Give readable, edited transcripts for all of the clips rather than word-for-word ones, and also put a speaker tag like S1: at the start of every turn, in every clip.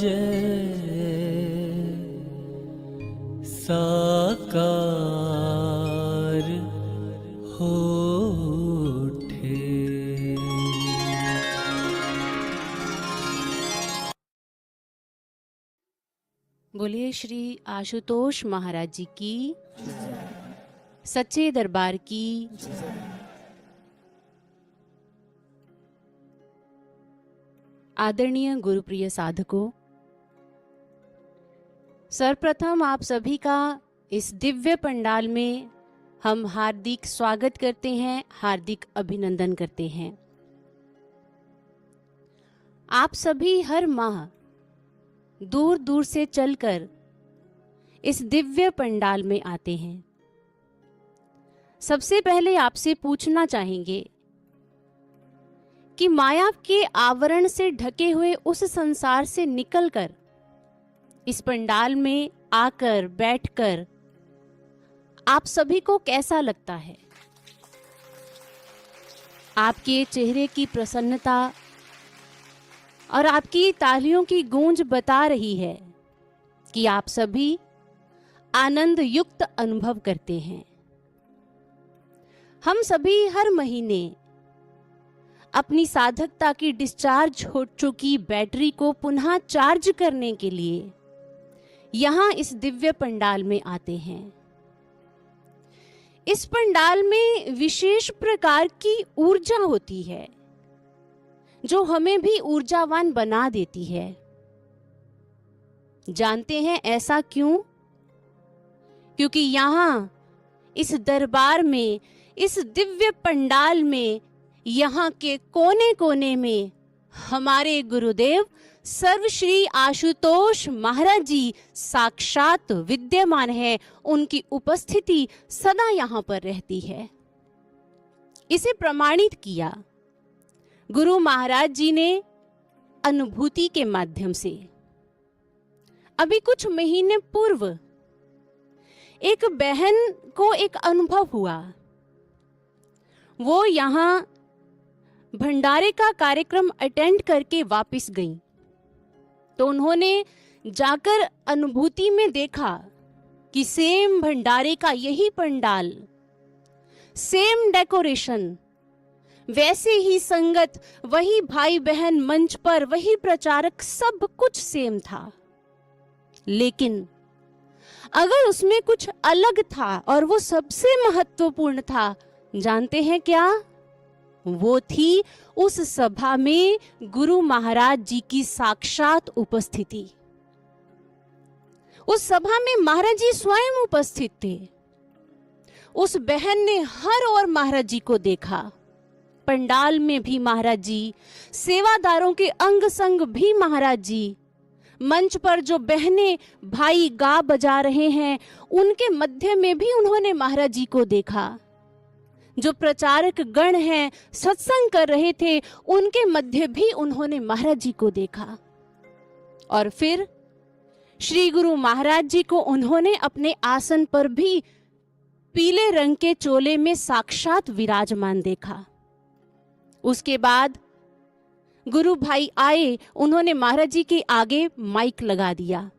S1: जय साकार हो उठे।
S2: बोलिए श्री आशुतोष महाराज जी की, सच्चे दरबार की। आदरणीय गुरुप्रिय साधकों, सर्वप्रथम आप सभी का इस दिव्य पंडाल में हम हार्दिक स्वागत करते हैं, हार्दिक अभिनंदन करते हैं। आप सभी हर माह दूर दूर से चलकर इस दिव्य पंडाल में आते हैं। सबसे पहले आपसे पूछना चाहेंगे कि माया के आवरण से ढके हुए उस संसार से निकलकर इस पंडाल में आकर बैठकर आप सभी को कैसा लगता है? आपके चेहरे की प्रसन्नता और आपकी तालियों की गूंज बता रही है कि आप सभी आनंद युक्त अनुभव करते हैं। हम सभी हर महीने अपनी साधकता की डिस्चार्ज हो चुकी बैटरी को पुनः चार्ज करने के लिए यहां इस दिव्य पंडाल में आते हैं। इस पंडाल में विशेष प्रकार की ऊर्जा होती है जो हमें भी ऊर्जावान बना देती है। जानते हैं ऐसा क्यों? क्योंकि यहां इस दरबार में, इस दिव्य पंडाल में, यहाँ के कोने कोने में हमारे गुरुदेव सर्वश्री आशुतोष महाराज जी साक्षात विद्यमान है। उनकी उपस्थिति सदा यहाँ पर रहती है। इसे प्रमाणित किया गुरु महाराज जी ने अनुभूति के माध्यम से। अभी कुछ महीने पूर्व एक बहन को एक अनुभव हुआ। वो यहाँ भंडारे का कार्यक्रम अटेंड करके वापस गई तो उन्होंने जाकर अनुभूति में देखा कि सेम भंडारे का यही पंडाल, सेम डेकोरेशन, वैसे ही संगत, वही भाई बहन मंच पर, वही प्रचारक, सब कुछ सेम था। लेकिन अगर उसमें कुछ अलग था और वो सबसे महत्वपूर्ण था, जानते हैं क्या? वो थी उस सभा में गुरु महाराज जी की साक्षात उपस्थिति। उस सभा में महाराज जी स्वयं उपस्थित थे। उस बहन ने हर ओर महाराज जी को देखा। पंडाल में भी महाराज जी, सेवादारों के अंग संग भी महाराज जी, मंच पर जो बहनें भाई गा बजा रहे हैं उनके मध्य में भी उन्होंने महाराज जी को देखा। जो प्रचारक गण हैं सत्संग कर रहे थे उनके मध्य भी उन्होंने महाराज जी को देखा। और फिर श्री गुरु महाराज जी को उन्होंने अपने आसन पर भी पीले रंग के चोले में साक्षात विराजमान देखा। उसके बाद गुरु भाई आए, उन्होंने महाराज जी के आगे माइक लगा दिया।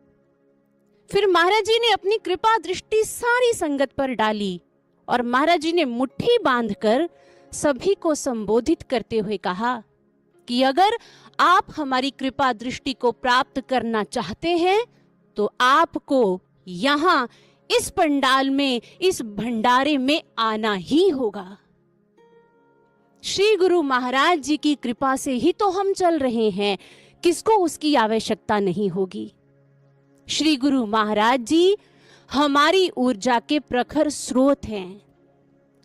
S2: फिर महाराज जी ने अपनी कृपा दृष्टि सारी संगत पर डाली और महाराज जी ने मुट्ठी बांधकर सभी को संबोधित करते हुए कहा कि अगर आप हमारी कृपा दृष्टि को प्राप्त करना चाहते हैं तो आपको यहाँ इस पंडाल में, इस भंडारे में आना ही होगा। श्री गुरु महाराज जी की कृपा से ही तो हम चल रहे हैं, किसको उसकी आवश्यकता नहीं होगी। श्री गुरु महाराज जी हमारी ऊर्जा के प्रखर स्रोत हैं।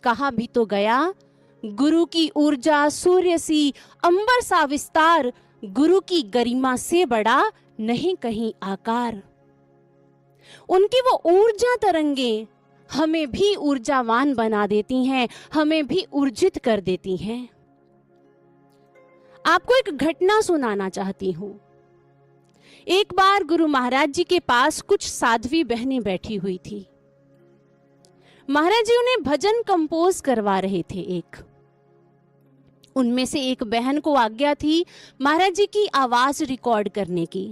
S2: कहा भी तो गया, गुरु की ऊर्जा सूर्य सी, अंबर सा विस्तार, गुरु की गरिमा से बड़ा नहीं कहीं आकार। उनकी वो ऊर्जा तरंगे हमें भी ऊर्जावान बना देती हैं, हमें भी ऊर्जित कर देती हैं। आपको एक घटना सुनाना चाहती हूं। एक बार गुरु महाराज जी के पास कुछ साध्वी बहनें बैठी हुई थी। महाराज जी उन्हें भजन कंपोज करवा रहे थे। उनमें से एक बहन को आज्ञा थी महाराज जी की आवाज रिकॉर्ड करने की।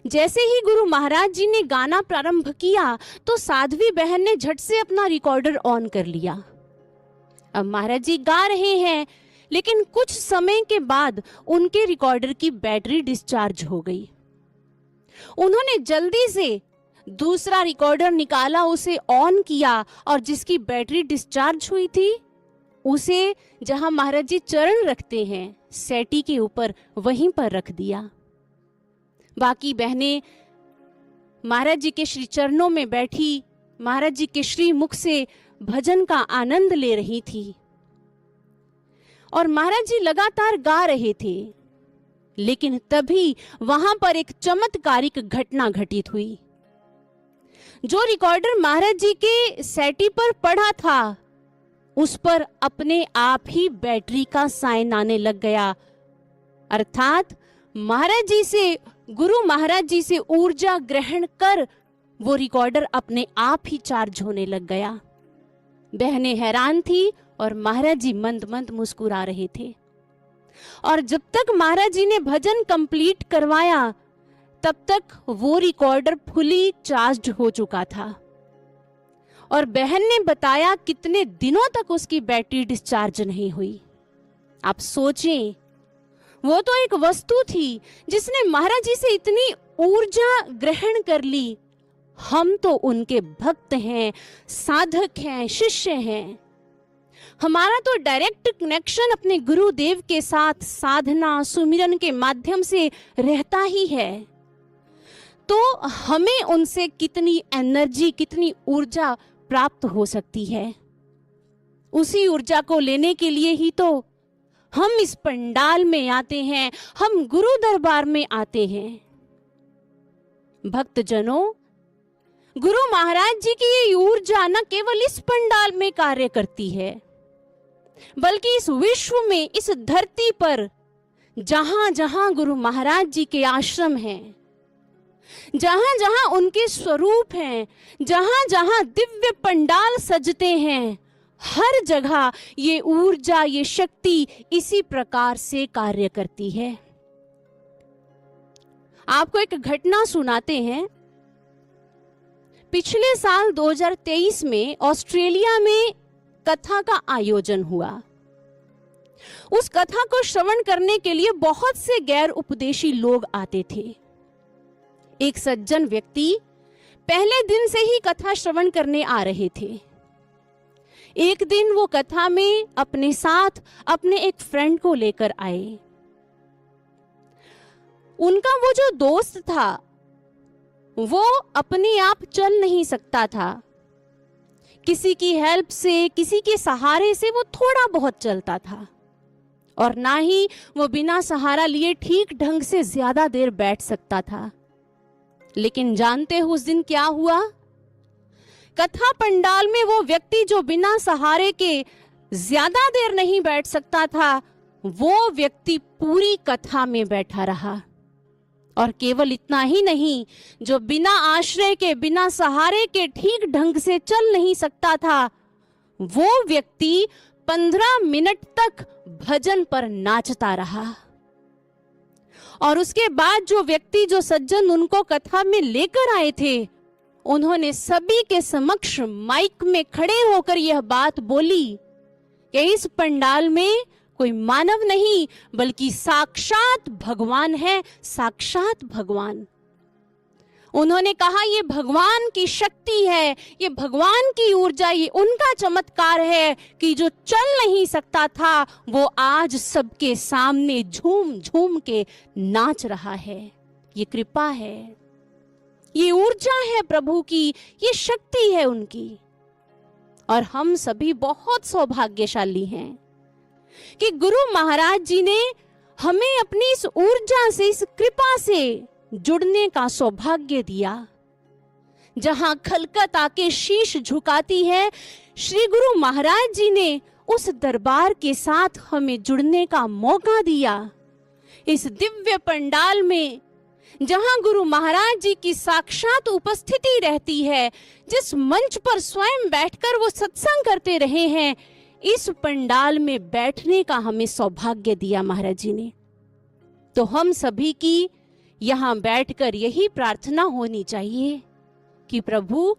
S2: जैसे ही गुरु महाराज जी ने गाना प्रारंभ किया तो साध्वी बहन ने झट से अपना रिकॉर्डर ऑन कर लिया। अब महाराज जी गा रहे हैं, लेकिन कुछ समय के बाद उनके रिकॉर्डर की बैटरी डिस्चार्ज हो गई। उन्होंने जल्दी से दूसरा रिकॉर्डर निकाला, उसे ऑन किया और जिसकी बैटरी डिस्चार्ज हुई थी उसे जहां महाराज जी चरण रखते हैं सेटी के ऊपर, वहीं पर रख दिया। बाकी बहनें महाराज जी के श्री चरणों में बैठी महाराज जी के श्री मुख से भजन का आनंद ले रही थी और महाराज जी लगातार गा रहे थे। लेकिन तभी वहां पर एक चमत्कारिक घटना घटित हुई। जो रिकॉर्डर महाराज जी के सेटी पर पड़ा था उस पर अपने आप ही बैटरी का साइन आने लग गया, अर्थात महाराज जी से, गुरु महाराज जी से ऊर्जा ग्रहण कर वो रिकॉर्डर अपने आप ही चार्ज होने लग गया। बहनें हैरान थी और महाराज जी मंद मंद मुस्कुरा रहे थे। और जब तक महाराज जी ने भजन कंप्लीट करवाया तब तक वो रिकॉर्डर फुली चार्ज हो चुका था। और बहन ने बताया कितने दिनों तक उसकी बैटरी डिस्चार्ज नहीं हुई। आप सोचें, वो तो एक वस्तु थी जिसने महाराज जी से इतनी ऊर्जा ग्रहण कर ली। हम तो उनके भक्त हैं, साधक हैं, शिष्य हैं। हमारा तो डायरेक्ट कनेक्शन अपने गुरुदेव के साथ साधना सुमिरन के माध्यम से रहता ही है। तो हमें उनसे कितनी एनर्जी, कितनी ऊर्जा प्राप्त हो सकती है। उसी ऊर्जा को लेने के लिए ही तो हम इस पंडाल में आते हैं, हम गुरु दरबार में आते हैं। भक्तजनों, गुरु महाराज जी की ये ऊर्जा न केवल इस पंडाल में कार्य करती है, बल्कि इस विश्व में, इस धरती पर जहां जहां गुरु महाराज जी के आश्रम हैं, जहां जहां उनके स्वरूप हैं, जहां जहां दिव्य पंडाल सजते हैं, हर जगह ये ऊर्जा, ये शक्ति इसी प्रकार से कार्य करती है। आपको एक घटना सुनाते हैं। पिछले साल 2023 में ऑस्ट्रेलिया में कथा का आयोजन हुआ। उस कथा को श्रवण करने के लिए बहुत से गैर उपदेशी लोग आते थे। एक सज्जन व्यक्ति पहले दिन से ही कथा श्रवण करने आ रहे थे। एक दिन वो कथा में अपने साथ अपने एक फ्रेंड को लेकर आए। उनका वो जो दोस्त था वो अपने आप चल नहीं सकता था। किसी की हेल्प से, किसी के सहारे से वो थोड़ा बहुत चलता था और ना ही वो बिना सहारा लिए ठीक ढंग से ज्यादा देर बैठ सकता था। लेकिन जानते हो उस दिन क्या हुआ? कथा पंडाल में वो व्यक्ति जो बिना सहारे के ज्यादा देर नहीं बैठ सकता था, वो व्यक्ति पूरी कथा में बैठा रहा। और केवल इतना ही नहीं, जो बिना आश्रय के, बिना सहारे के ठीक ढंग से चल नहीं सकता था, वो व्यक्ति 15 मिनट तक भजन पर नाचता रहा। और उसके बाद जो व्यक्ति, जो सज्जन उनको कथा में लेकर आए थे, उन्होंने सभी के समक्ष माइक में खड़े होकर यह बात बोली कि इस पंडाल में कोई मानव नहीं बल्कि साक्षात भगवान है, साक्षात भगवान। उन्होंने कहा ये भगवान की शक्ति है, ये भगवान की ऊर्जा, ये उनका चमत्कार है कि जो चल नहीं सकता था वो आज सबके सामने झूम झूम के नाच रहा है। ये कृपा है, ये ऊर्जा है प्रभु की, ये शक्ति है उनकी। और हम सभी बहुत सौभाग्यशाली हैं कि गुरु महाराज जी ने हमें अपनी इस ऊर्जा से, इस कृपा से जुड़ने का सौभाग्य दिया। जहां खलकत आके शीश झुकाती है, श्री गुरु महाराज जी ने उस दरबार के साथ हमें जुड़ने का मौका दिया। इस दिव्य पंडाल में जहां गुरु महाराज जी की साक्षात उपस्थिति रहती है, जिस मंच पर स्वयं बैठकर वो सत्संग करते रहे हैं, इस पंडाल में बैठने का हमें सौभाग्य दिया महाराज जी ने। तो हम सभी की यहाँ बैठकर यही प्रार्थना होनी चाहिए कि प्रभु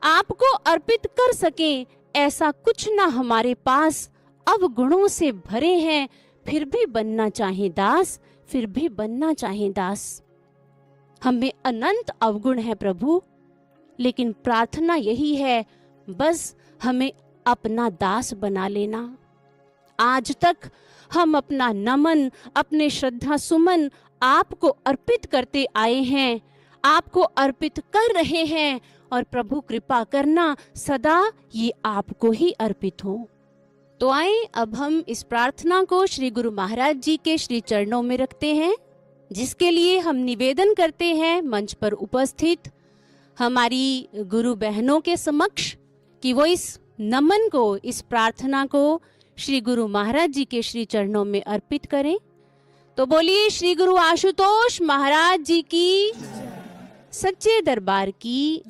S2: आपको अर्पित कर सके ऐसा कुछ ना हमारे पास अवगुणों से भरे हैं, फिर भी बनना चाहे दास, फिर भी बनना चाहे दास। हमें अनंत अवगुण है प्रभु, लेकिन प्रार्थना यही है बस हमें अपना दास बना लेना। आज तक हम अपना नमन, अपने श्रद्धा सुमन आपको अर्पित करते आए हैं, आपको अर्पित कर रहे हैं, और प्रभु कृपा करना सदा ये आपको ही अर्पित हो। तो आए अब हम इस प्रार्थना को श्री गुरु महाराज जी के श्री चरणों में रखते हैं, जिसके लिए हम निवेदन करते हैं मंच पर उपस्थित हमारी गुरु बहनों के समक्ष कि वो इस नमन को, इस प्रार्थना को श्री गुरु महाराज जी के श्री चरणों में अर्पित करें। तो बोलिए श्री गुरु आशुतोष महाराज जी की, सच्चे दरबार की।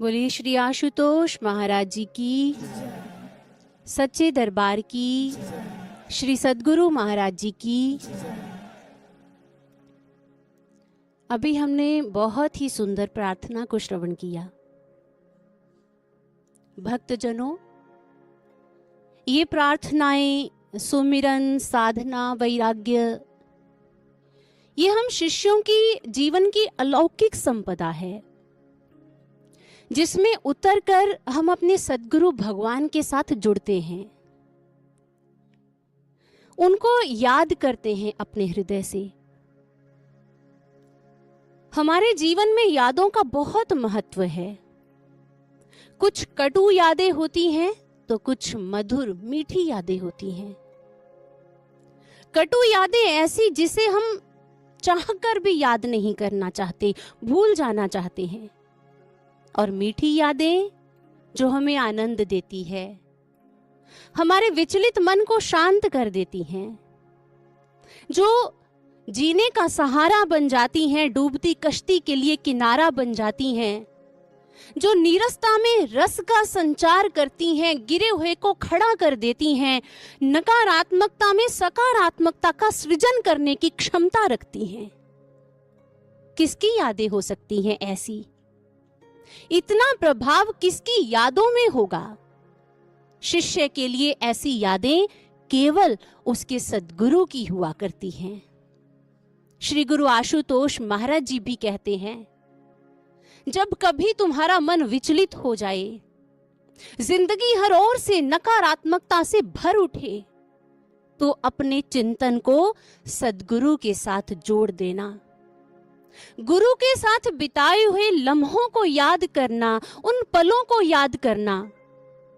S2: बोलिए श्री आशुतोष महाराज जी की, सच्चे दरबार की, श्री सद्गुरु महाराज जी की। अभी हमने बहुत ही सुंदर प्रार्थना को श्रवण किया। भक्तजनों, ये प्रार्थनाएं, सुमिरन, साधना, वैराग्य, ये हम शिष्यों की जीवन की अलौकिक संपदा है, जिसमें उतरकर हम अपने सद्गुरु भगवान के साथ जुड़ते हैं, उनको याद करते हैं अपने हृदय से। हमारे जीवन में यादों का बहुत महत्व है। कुछ कटु यादें होती हैं तो कुछ मधुर मीठी यादें होती हैं। कटु यादें ऐसी जिसे हम चाहकर भी याद नहीं करना चाहते, भूल जाना चाहते हैं, और मीठी यादें जो हमें आनंद देती है, हमारे विचलित मन को शांत कर देती हैं, जो जीने का सहारा बन जाती हैं, डूबती कश्ती के लिए किनारा बन जाती हैं, जो नीरसता में रस का संचार करती हैं, गिरे हुए को खड़ा कर देती हैं, नकारात्मकता में सकारात्मकता का सृजन करने की क्षमता रखती हैं। किसकी यादें हो सकती हैं ऐसी? इतना प्रभाव किसकी यादों में होगा? शिष्य के लिए ऐसी यादें केवल उसके सद्गुरु की हुआ करती हैं। श्री गुरु आशुतोष महाराज जी भी कहते हैं, जब कभी तुम्हारा मन विचलित हो जाए, जिंदगी हर ओर से नकारात्मकता से भर उठे, तो अपने चिंतन को सद्गुरु के साथ जोड़ देना। गुरु के साथ बिताए हुए लम्हों को याद करना, उन पलों को याद करना,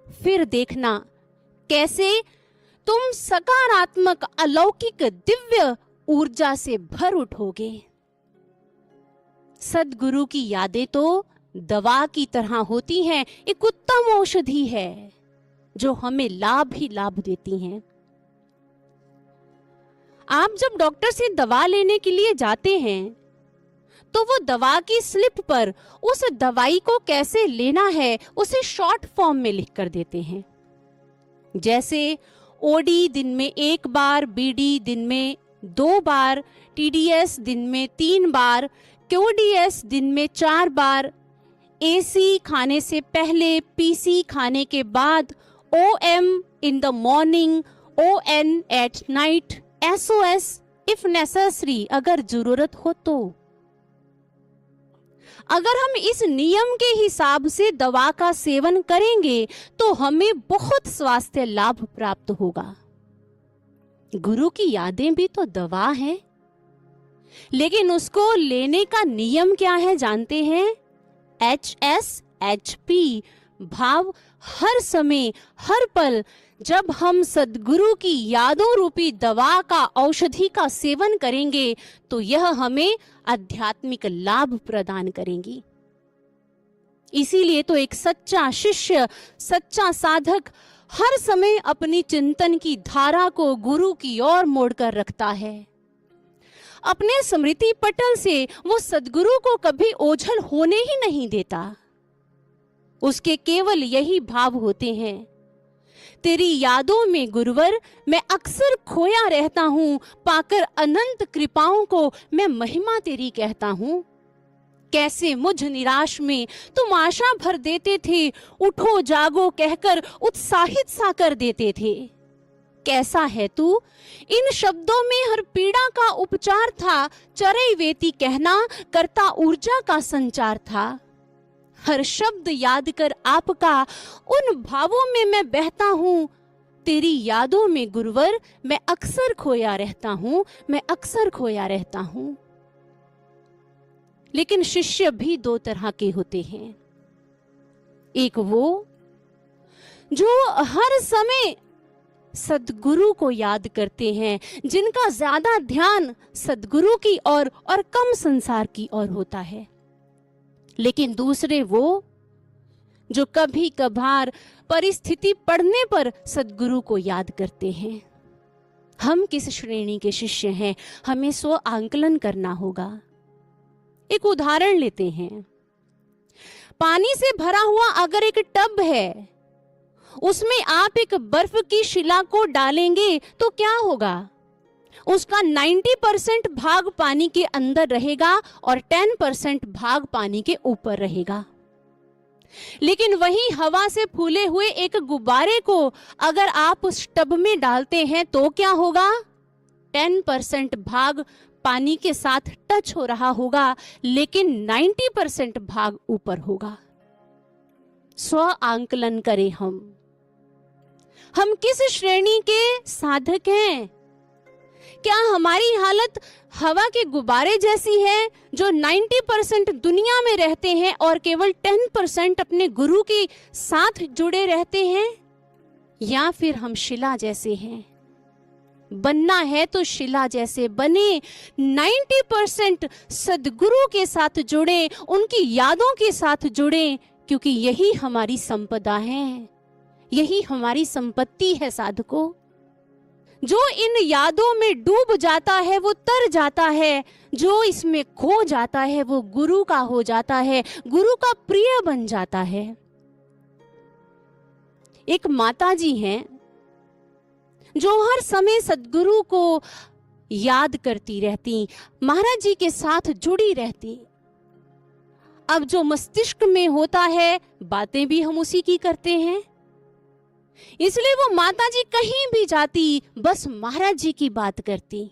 S2: फिर देखना कैसे तुम सकारात्मक, अलौकिक, दिव्य ऊर्जा से भर उठोगे। सद्गुरु की यादें तो दवा की तरह होती हैं, एक उत्तम औषधि है जो हमें लाभ ही लाभ देती हैं। आप जब डॉक्टर से दवा लेने के लिए जाते हैं तो वो दवा की स्लिप पर उस दवाई को कैसे लेना है उसे शॉर्ट फॉर्म में लिख कर देते हैं। जैसे ओडी दिन में 1 बार, बीडी दिन में 2 बार, टीडीएस दिन में 3 बार, क्यूडीएस दिन में 4 बार, एसी खाने से पहले, पीसी खाने के बाद, OM in the morning, ON at night, SOS if necessary, अगर जरूरत हो तो। अगर हम इस नियम के हिसाब से दवा का सेवन करेंगे तो हमें बहुत स्वास्थ्य लाभ प्राप्त होगा। गुरु की यादें भी तो दवा है, लेकिन उसको लेने का नियम क्या है जानते हैं? HSHP, भाव हर समय, हर पल जब हम सद्गुरु की यादों रूपी दवा का, औषधि का सेवन करेंगे तो यह हमें आध्यात्मिक लाभ प्रदान करेंगी। इसीलिए तो एक सच्चा शिष्य, सच्चा साधक हर समय अपनी चिंतन की धारा को गुरु की ओर मोड़कर रखता है। अपने स्मृति पटल से वो सद्गुरु को कभी ओझल होने ही नहीं देता। उसके केवल यही भाव होते हैं, तेरी यादों में गुरुवर मैं अक्सर खोया रहता हूँ, पाकर अनंत कृपाओं को मैं महिमा तेरी कहता हूँ। कैसे मुझ निराश में तुम आशा भर देते थे, उठो जागो कहकर उत्साहित सा कर देते थे। कैसा है तू, इन शब्दों में हर पीड़ा का उपचार था, चरई वेती कहना करता ऊर्जा का संचार था। हर शब्द याद कर आपका, उन भावों में मैं बहता हूँ। तेरी यादों में गुरुवर मैं अक्सर खोया रहता हूँ, मैं अक्सर खोया रहता हूँ। लेकिन शिष्य भी 2 तरह के होते हैं। एक वो जो हर समय सद्गुरु को याद करते हैं, जिनका ज्यादा ध्यान सद्गुरु की ओर और कम संसार की ओर होता है। लेकिन दूसरे वो जो कभी कभार परिस्थिति पड़ने पर सद्गुरु को याद करते हैं। हम किस श्रेणी के शिष्य हैं, हमें स्व आंकलन करना होगा। एक उदाहरण लेते हैं। पानी से भरा हुआ अगर एक टब है, उसमें आप एक बर्फ की शिला को डालेंगे तो क्या होगा? उसका 90% भाग पानी के अंदर रहेगा और 10% भाग पानी के ऊपर रहेगा। लेकिन वही हवा से फूले हुए एक गुब्बारे को अगर आप उस टब में डालते हैं तो क्या होगा? 10% भाग पानी के साथ टच हो रहा होगा, लेकिन 90% भाग ऊपर होगा। स्व आंकलन करें, हम किस श्रेणी के साधक हैं? क्या हमारी हालत हवा के गुब्बारे जैसी है जो 90% दुनिया में रहते हैं और केवल 10% अपने गुरु के साथ जुड़े रहते हैं? या फिर हम शिला जैसे हैं? बनना है तो शिला जैसे बने, 90% सद्गुरु के साथ जुड़े, उनकी यादों के साथ जुड़े, क्योंकि यही हमारी संपदा है, यही हमारी संपत्ति है साधकों। जो इन यादों में डूब जाता है वो तर जाता है, जो इसमें खो जाता है वो गुरु का हो जाता है, गुरु का प्रिय बन जाता है। एक माता जी हैं जो हर समय सद्गुरु को याद करती रहती, महाराज जी के साथ जुड़ी रहती। अब जो मस्तिष्क में होता है बातें भी हम उसी की करते हैं, इसलिए वो माता जी कहीं भी जाती बस महाराज जी की बात करती।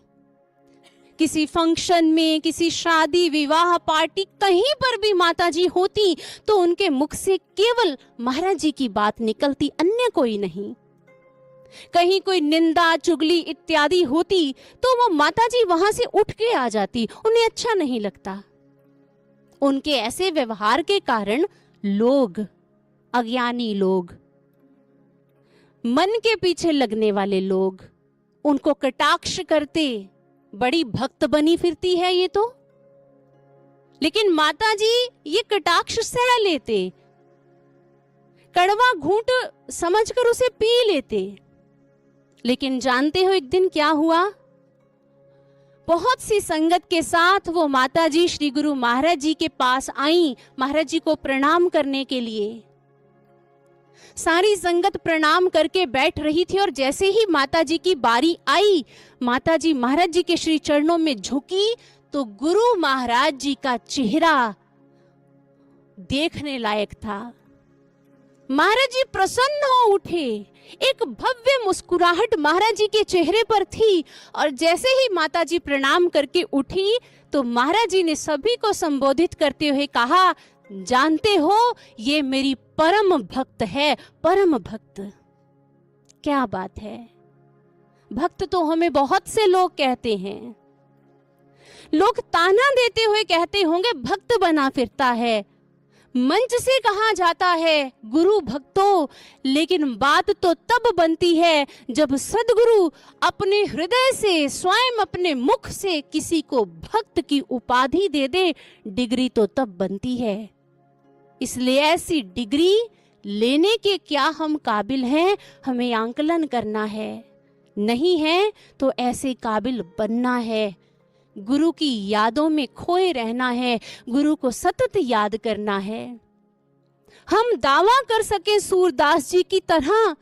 S2: किसी फंक्शन में, किसी शादी विवाह पार्टी, कहीं पर भी माता जी होती तो उनके मुख से केवल महाराज जी की बात निकलती, अन्य कोई नहीं। कहीं कोई निंदा चुगली इत्यादि होती तो वो माता जी वहां से उठ के आ जाती, उन्हें अच्छा नहीं लगता। उनके ऐसे व्यवहार के कारण लोग, अज्ञानी लोग, मन के पीछे लगने वाले लोग उनको कटाक्ष करते, बड़ी भक्त बनी फिरती है ये तो। लेकिन माता जी ये कटाक्ष सह लेते, कड़वा घूंट समझकर उसे पी लेते। लेकिन जानते हो एक दिन क्या हुआ? बहुत सी संगत के साथ वो माता जी श्री गुरु महाराज जी के पास आई, महाराज जी को प्रणाम करने के लिए। सारी संगत प्रणाम करके बैठ रही थी और जैसे ही माता जी की बारी आई, माता जी महाराज जी के श्री चरणों में झुकी तो गुरु महाराज जी का चेहरा देखने लायक था। महाराज जी प्रसन्न हो उठे, एक भव्य मुस्कुराहट महाराज जी के चेहरे पर थी। और जैसे ही माता जी प्रणाम करके उठी तो महाराज जी ने सभी को संबोधित करते हुए कहा, जानते हो ये मेरी परम भक्त है, परम भक्त। क्या बात है, भक्त तो हमें बहुत से लोग कहते हैं, लोग ताना देते हुए कहते होंगे भक्त बना फिरता है, मंच से कहा जाता है गुरु भक्तों, लेकिन बात तो तब बनती है जब सद्गुरु अपने हृदय से, स्वयं अपने मुख से किसी को भक्त की उपाधि दे दे, डिग्री तो तब बनती है। इसलिए ऐसी डिग्री लेने के क्या हम काबिल हैं, हमें आंकलन करना है। नहीं है तो ऐसे काबिल बनना है, गुरु की यादों में खोए रहना है, गुरु को सतत याद करना है। हम दावा कर सके सूरदास जी की तरह,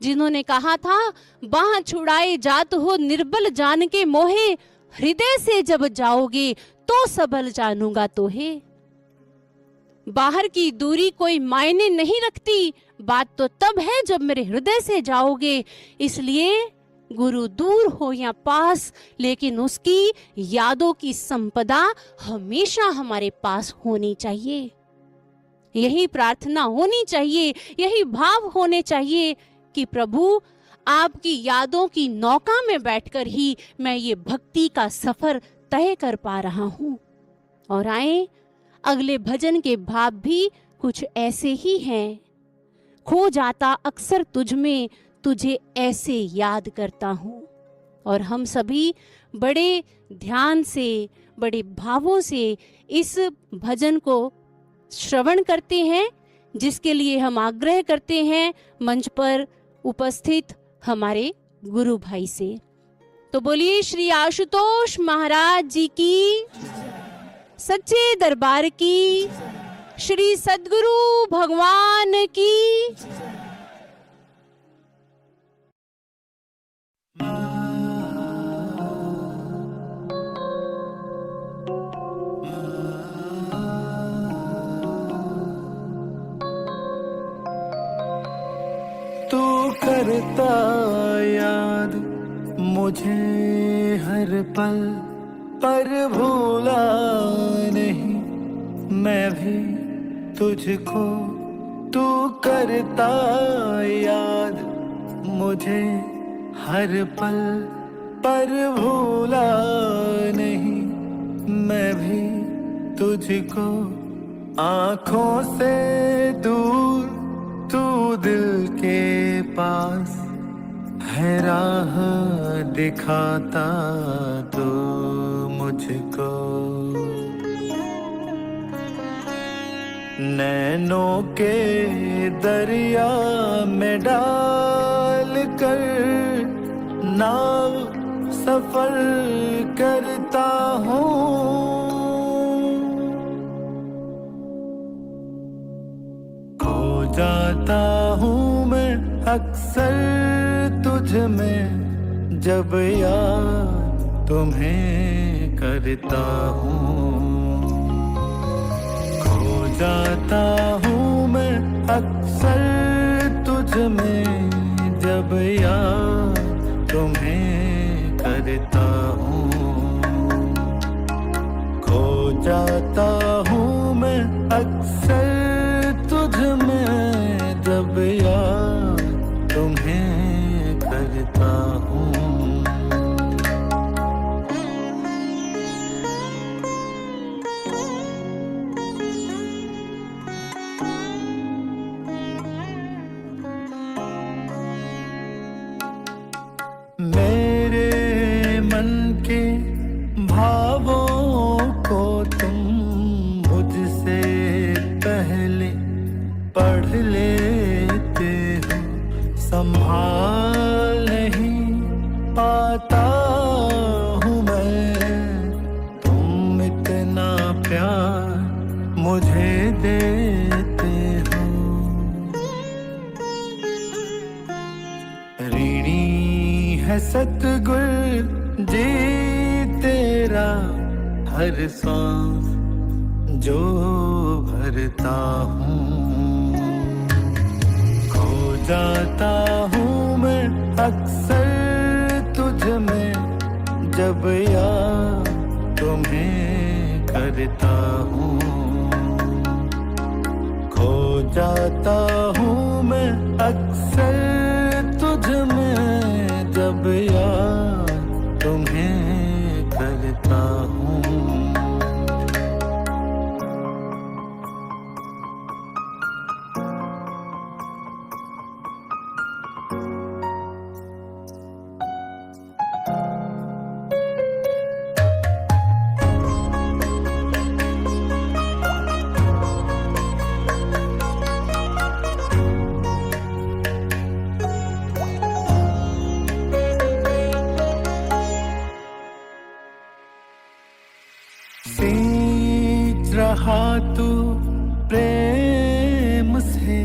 S2: जिन्होंने कहा था, बाह छुड़ाए जात हो निर्बल जान के मोहे, हृदय से जब जाओगे तो सबल जानूंगा तोहे। बाहर की दूरी कोई मायने नहीं रखती, बात तो तब है जब मेरे हृदय से जाओगे। इसलिए गुरु दूर हो या पास, लेकिन उसकी यादों की संपदा हमेशा हमारे पास होनी चाहिए। यही प्रार्थना होनी चाहिए, यही भाव होने चाहिए कि प्रभु आपकी यादों की नौका में बैठकर ही मैं ये भक्ति का सफर तय कर पा रहा हूं। और आए अगले भजन के भाव भी कुछ ऐसे ही हैं। खो जाता अक्सर तुझ में, तुझे ऐसे याद करता हूं। और हम सभी बड़े ध्यान से, बड़े भावों से इस भजन को श्रवण करते हैं, जिसके लिए हम आग्रह करते हैं मंच पर उपस्थित हमारे गुरु भाई से। तो बोलिए श्री आशुतोष महाराज जी की, सच्चे दरबार की श्री सद्गुरु भगवान की।
S1: तू करता याद मुझे हर पल, पर भूला नहीं मैं भी तुझको। तू करता याद मुझे हर पल, पर भूला नहीं मैं भी तुझको। आँखों से दूर तू दिल के पास है, राह दिखाता तू मुझको। नैनों के दरिया में डाल कर नाव सफर करता हूँ। जाता हूँ मैं अक्सर तुझ में, जब याद तुम्हें करता हूँ। खो जाता हूँ मैं अक्सर तुझ में, जब याद तुम्हें करता हूँ। खो जाता हूँ मैं अक्सर तुझ में, जब याद तुम्हें करता हूँ। मेरे मन के भावों को तुम मुझसे पहले पढ़ लेते हो, संभाल नहीं पाता हूँ मैं। तुम इतना प्यार मुझे देते हो। ऋणी है सतगुरु जी तेरा, हर सांस जो भरता हूँ। खो जाता हूँ मैं अक्सर तुझ में, जब याद तुम्हें करता हूँ। खो जाता हूँ मैं अक्सर तुझ में, जब याद तुम्हें करता हूँ। सींच रहा तू प्रेम से,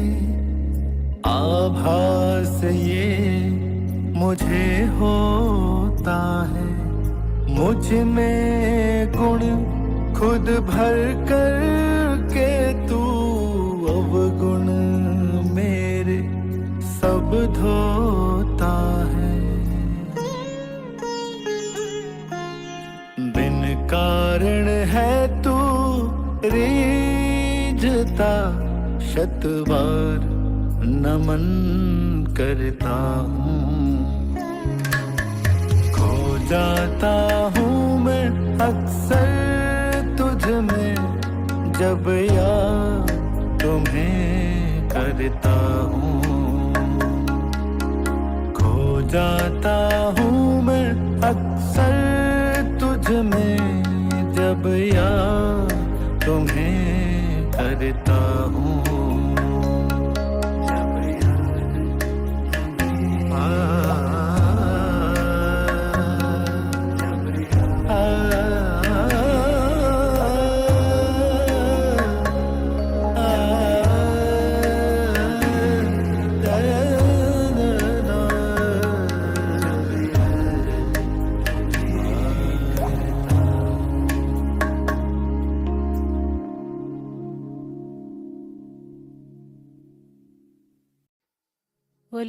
S1: आभास ये मुझे होता है। मुझ में गुण खुद भर कर के तू अवगुण मेरे सब धोता है। बिन कारण है तू रीझता, शत बार नमन करता हूँ। खो जाता हूँ मैं अक्सर तुझ में, जब याद तुम्हें करता हूँ। खो जाता हूँ मैं अक्सर तुझ में, जब याद तुम्हें करता हूँ।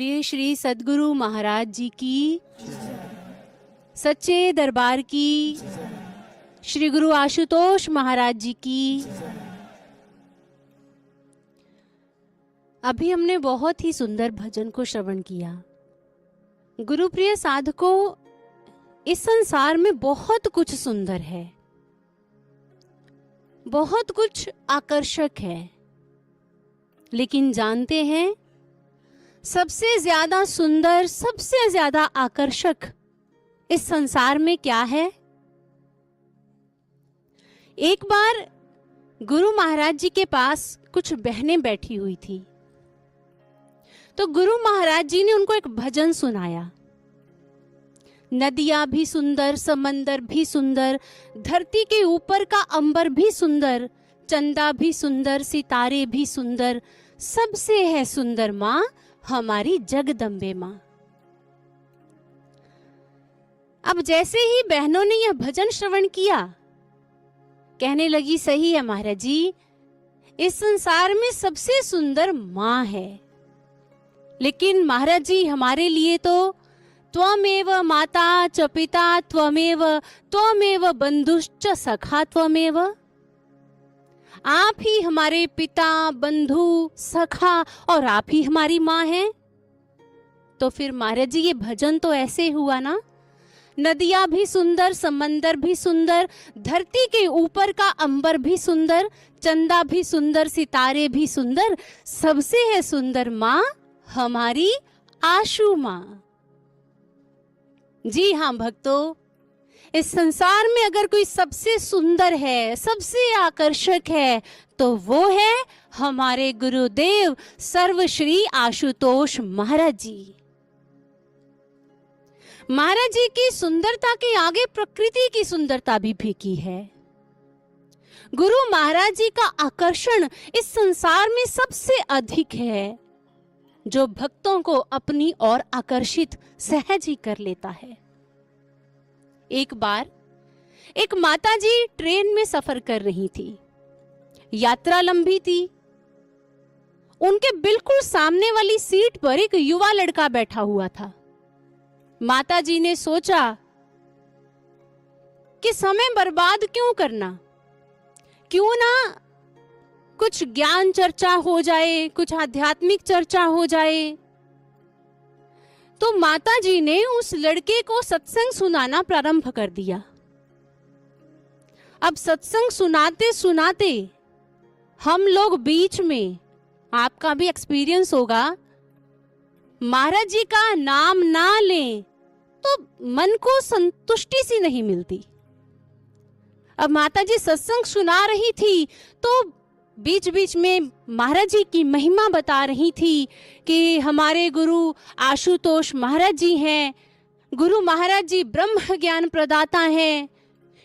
S2: बोलिए श्री सद्गुरु महाराज जी की, सच्चे दरबार की, श्री गुरु आशुतोष महाराज जी की। अभी हमने बहुत ही सुंदर भजन को श्रवण किया। गुरुप्रिय साधकों, इस संसार में बहुत कुछ सुंदर है, बहुत कुछ आकर्षक है, लेकिन जानते हैं सबसे ज्यादा सुंदर, सबसे ज्यादा आकर्षक इस संसार में क्या है? एक बार गुरु महाराज जी के पास कुछ बहनें बैठी हुई थी, तो गुरु महाराज जी ने उनको एक भजन सुनाया। नदियां भी सुंदर, समंदर भी सुंदर, धरती के ऊपर का अंबर भी सुंदर, चंदा भी सुंदर, सितारे भी सुंदर, सबसे है सुंदर माँ हमारी जगदम्बे माँ। अब जैसे ही बहनों ने यह भजन श्रवण किया, कहने लगी सही है महाराज जी, इस संसार में सबसे सुंदर माँ है, लेकिन महाराज जी हमारे लिए तो त्वमेव माता च पिता त्वमेव बंधुश्च सखा त्वमेव, आप ही हमारे पिता, बंधु, सखा और आप ही हमारी माँ हैं। तो फिर महाराज जी ये भजन तो ऐसे हुआ ना, नदियां भी सुंदर, समंदर भी सुंदर, धरती के ऊपर का अंबर भी सुंदर, चंदा भी सुंदर, सितारे भी सुंदर, सबसे है सुंदर माँ हमारी आशु माँ। जी हाँ भक्तों, इस संसार में अगर कोई सबसे सुंदर है, सबसे आकर्षक है, तो वो है हमारे गुरुदेव सर्वश्री आशुतोष महाराज जी। महाराज जी की सुंदरता के आगे प्रकृति की सुंदरता भी फीकी है। गुरु महाराज जी का आकर्षण इस संसार में सबसे अधिक है, जो भक्तों को अपनी ओर आकर्षित सहज ही कर लेता है। एक बार एक माताजी ट्रेन में सफर कर रही थी, यात्रा लंबी थी। उनके बिल्कुल सामने वाली सीट पर एक युवा लड़का बैठा हुआ था। माताजी ने सोचा कि समय बर्बाद क्यों करना, क्यों ना कुछ ज्ञान चर्चा हो जाए, कुछ आध्यात्मिक चर्चा हो जाए। तो माताजी ने उस लड़के को सत्संग सुनाना प्रारंभ कर दिया। अब सत्संग सुनाते सुनाते हम लोग बीच में, आपका भी एक्सपीरियंस होगा, महाराज जी का नाम ना लें तो मन को संतुष्टि सी नहीं मिलती। अब माताजी सत्संग सुना रही थी तो बीच बीच में महाराज जी की महिमा बता रही थी कि हमारे गुरु आशुतोष महाराज जी हैं, गुरु महाराज जी ब्रह्म ज्ञान प्रदाता हैं,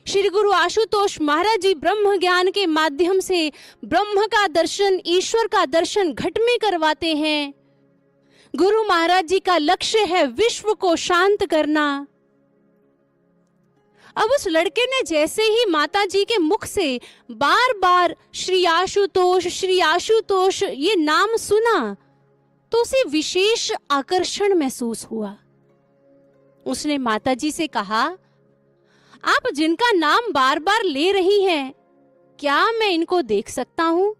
S2: श्री गुरु आशुतोष महाराज जी ब्रह्म ज्ञान के माध्यम से ब्रह्म का दर्शन, ईश्वर का दर्शन घट में करवाते हैं। गुरु महाराज जी का लक्ष्य है विश्व को शांत करना। अब उस लड़के ने जैसे ही माता जी के मुख से बार बार श्री आशुतोष ये नाम सुना, तो उसे विशेष आकर्षण महसूस हुआ। उसने माता जी से कहा, आप जिनका नाम बार बार ले रही हैं, क्या मैं इनको देख सकता हूं?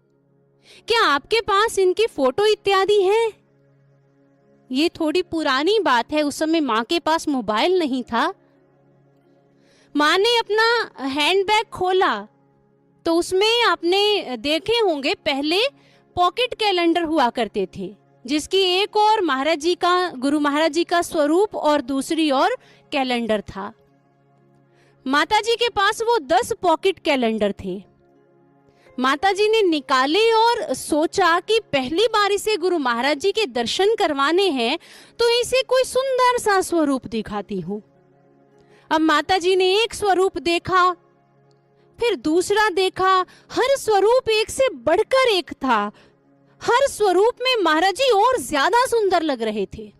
S2: क्या आपके पास इनकी फोटो इत्यादि है? ये थोड़ी पुरानी बात है, उस समय माँ के पास मोबाइल नहीं था। माँ ने अपना हैंडबैग खोला तो उसमें आपने देखे होंगे पहले पॉकेट कैलेंडर हुआ करते थे, जिसकी एक ओर महाराज जी का, गुरु महाराज जी का स्वरूप और दूसरी ओर कैलेंडर था। माता जी के पास वो 10 पॉकेट कैलेंडर थे। माता जी ने निकाले और सोचा कि पहली बार इसे गुरु महाराज जी के दर्शन करवाने हैं, तो इसे कोई सुंदर सा स्वरूप दिखाती हूँ। अब माता जी ने एक स्वरूप देखा, फिर दूसरा देखा, हर स्वरूप एक से बढ़कर एक था। हर स्वरूप में महाराज जी और ज्यादा सुंदर लग रहे थे।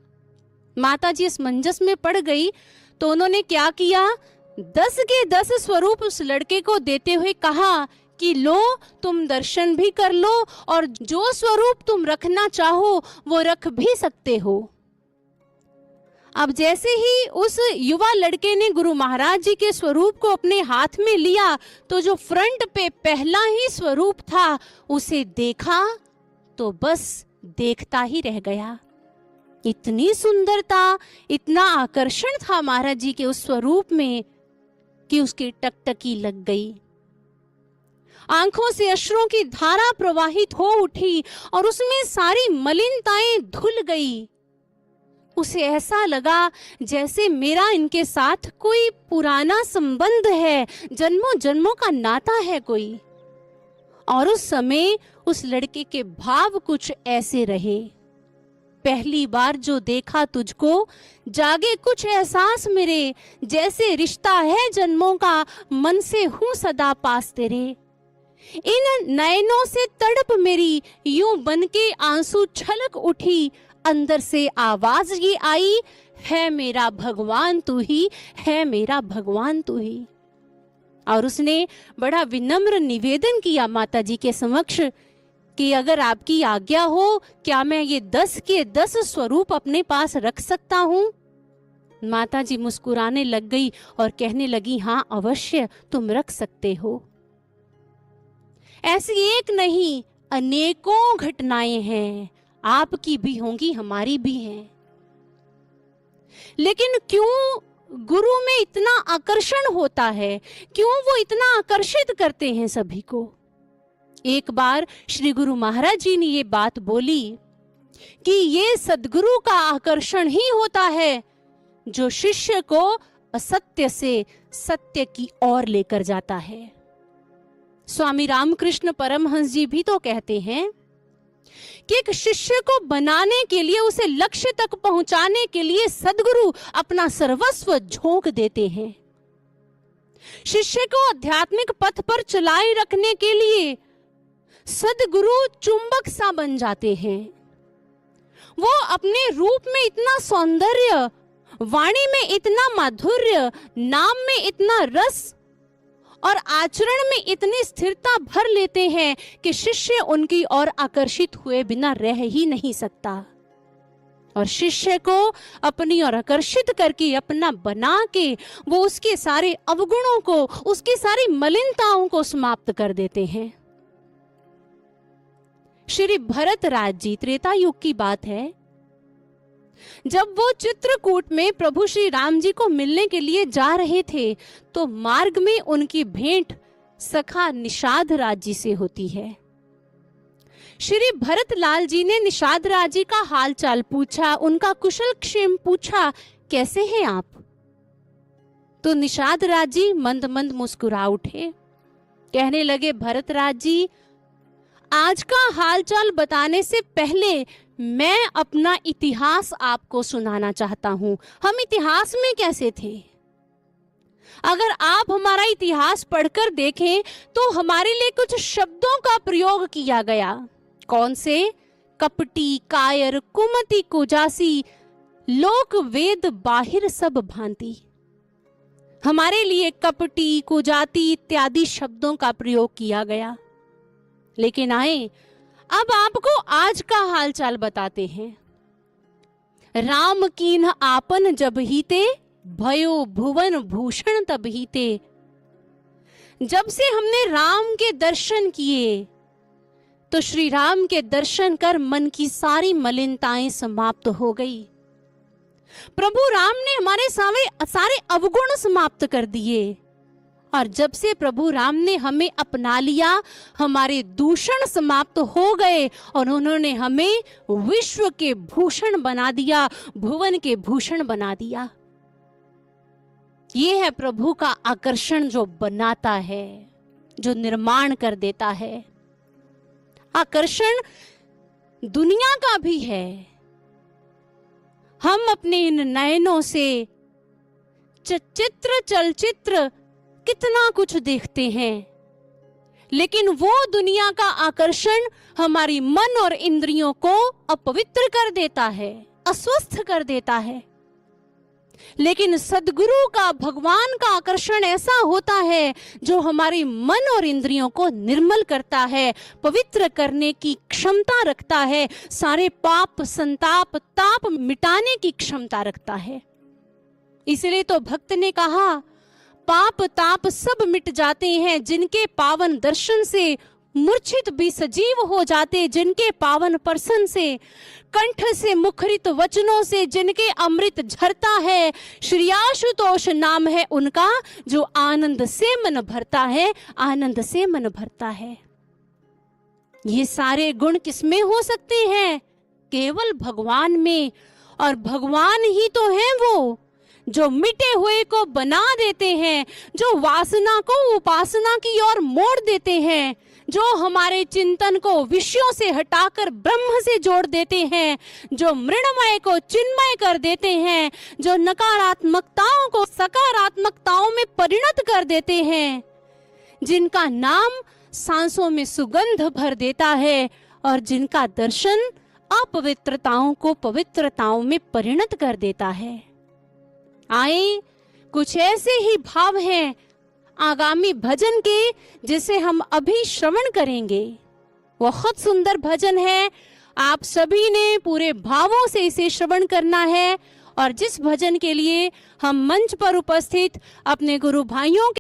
S2: माता जी इस मंजस में पड़ गई तो उन्होंने क्या किया, 10 के 10 स्वरूप उस लड़के को देते हुए कहा कि लो, तुम दर्शन भी कर लो और जो स्वरूप तुम रखना चाहो वो रख भी सकते हो। अब जैसे ही उस युवा लड़के ने गुरु महाराज जी के स्वरूप को अपने हाथ में लिया तो जो फ्रंट पे पहला ही स्वरूप था उसे देखा तो बस देखता ही रह गया। इतनी सुंदरता, इतना आकर्षण था महाराज जी के उस स्वरूप में कि उसकी टकटकी लग गई। आंखों से अश्रुओं की धारा प्रवाहित हो उठी और उसमें सारी मलिनताएं धुल गई। उसे ऐसा लगा जैसे मेरा इनके साथ कोई पुराना संबंध है, जन्मों जन्मों का नाता है कोई। और उस समय उस लड़के के भाव कुछ ऐसे रहे, पहली बार जो देखा तुझको, जागे कुछ एहसास मेरे, जैसे रिश्ता है जन्मों का, मन से हूं सदा पास तेरे। इन नयनों से तड़प मेरी, यूं बनके आंसू छलक उठी, अंदर से आवाज ये आई, है मेरा भगवान तू ही, है मेरा भगवान तू ही। और उसने बड़ा विनम्र निवेदन किया माता जी के समक्ष कि अगर आपकी आज्ञा हो, क्या मैं ये 10 के 10 स्वरूप अपने पास रख सकता हूँ? माता जी मुस्कुराने लग गई और कहने लगी, हाँ अवश्य तुम रख सकते हो। ऐसी एक नहीं अनेकों घटनाएं हैं, आपकी भी होंगी, हमारी भी हैं। लेकिन क्यों गुरु में इतना आकर्षण होता है, क्यों वो इतना आकर्षित करते हैं सभी को? एक बार श्री गुरु महाराज जी ने ये बात बोली कि ये सद्गुरु का आकर्षण ही होता है जो शिष्य को असत्य से सत्य की ओर लेकर जाता है। स्वामी रामकृष्ण परमहंस जी भी तो कहते हैं कि एक शिष्य को बनाने के लिए, उसे लक्ष्य तक पहुंचाने के लिए सद्गुरु अपना सर्वस्व झोंक देते हैं। शिष्य को आध्यात्मिक पथ पर चलाए रखने के लिए सद्गुरु चुंबक सा बन जाते हैं। वो अपने रूप में इतना सौंदर्य, वाणी में इतना माधुर्य, नाम में इतना रस और आचरण में इतनी स्थिरता भर लेते हैं कि शिष्य उनकी ओर आकर्षित हुए बिना रह ही नहीं सकता। और शिष्य को अपनी ओर आकर्षित करके, अपना बना के वो उसके सारे अवगुणों को, उसकी सारी मलिनताओं को समाप्त कर देते हैं। श्री भरत राज जी, त्रेता युग की बात है, जब वो चित्रकूट में प्रभु श्री राम जी को मिलने के लिए जा रहे थे तो मार्ग में उनकी भेंट सखा निषाद राज जी से होती है। श्री भरत लाल जी ने निषाद राज जी का हाल चाल पूछा, उनका कुशल क्षेम पूछा, कैसे हैं आप? तो निषाद राज जी मंद मंद मुस्कुरा उठे, कहने लगे, भरत राज जी, आज का हालचाल बताने से पहले मैं अपना इतिहास आपको सुनाना चाहता हूं। हम इतिहास में कैसे थे? अगर आप हमारा इतिहास पढ़कर देखें तो हमारे लिए कुछ शब्दों का प्रयोग किया गया। कौन से? कपटी, कायर, कुमति, कुजासी, लोक वेद बाहिर सब भांति। हमारे लिए कपटी, कुजाति इत्यादि शब्दों का प्रयोग किया गया। लेकिन आए अब आपको आज का हालचाल बताते हैं। राम कीन्ह आपन जब हीते, भयो भुवन भूषण तब हीते। जब से हमने राम के दर्शन किए तो श्री राम के दर्शन कर मन की सारी मलिनताएं समाप्त हो गई। प्रभु राम ने हमारे सारे अवगुण समाप्त कर दिए। और जब से प्रभु राम ने हमें अपना लिया, हमारे दूषण समाप्त हो गए और उन्होंने हमें विश्व के भूषण बना दिया, भुवन के भूषण बना दिया। ये है प्रभु का आकर्षण जो बनाता है, जो निर्माण कर देता है। आकर्षण दुनिया का भी है। हम अपने इन नयनों से चित्र चलचित्र कितना कुछ देखते हैं, लेकिन वो दुनिया का आकर्षण हमारी मन और इंद्रियों को अपवित्र कर देता है, अस्वस्थ कर देता है। लेकिन सद्गुरु का, भगवान का आकर्षण ऐसा होता है जो हमारे मन और इंद्रियों को निर्मल करता है, पवित्र करने की क्षमता रखता है, सारे पाप, संताप, ताप मिटाने की क्षमता रखता है। इसलिए तो भक्त ने कहा, पाप ताप सब मिट जाते हैं जिनके पावन दर्शन से, मूर्छित भी सजीव हो जाते जिनके पावन परसन से, कंठ से मुखरित वचनों से जिनके अमृत झरता है। श्री आशुतोष नाम है उनका जो आनंद से मन भरता है, आनंद से मन भरता है। ये सारे गुण किसमें हो सकते हैं? केवल भगवान में। और भगवान ही तो हैं वो जो मिटे हुए को बना देते हैं, जो वासना को उपासना की ओर मोड़ देते हैं, जो हमारे चिंतन को विषयों से हटाकर ब्रह्म से जोड़ देते हैं, जो मृण्मय को चिन्मय कर देते हैं, जो नकारात्मकताओं को सकारात्मकताओं में परिणत कर देते हैं, जिनका नाम सांसों में सुगंध भर देता है और जिनका दर्शन अपवित्रताओं को पवित्रताओं में परिणत कर देता है। आए, कुछ ऐसे ही भाव हैं आगामी भजन के जिसे हम अभी श्रवण करेंगे। बहुत सुंदर भजन है, आप सभी ने पूरे भावों से इसे श्रवण करना है। और जिस भजन के लिए हम मंच पर उपस्थित अपने गुरु भाइयों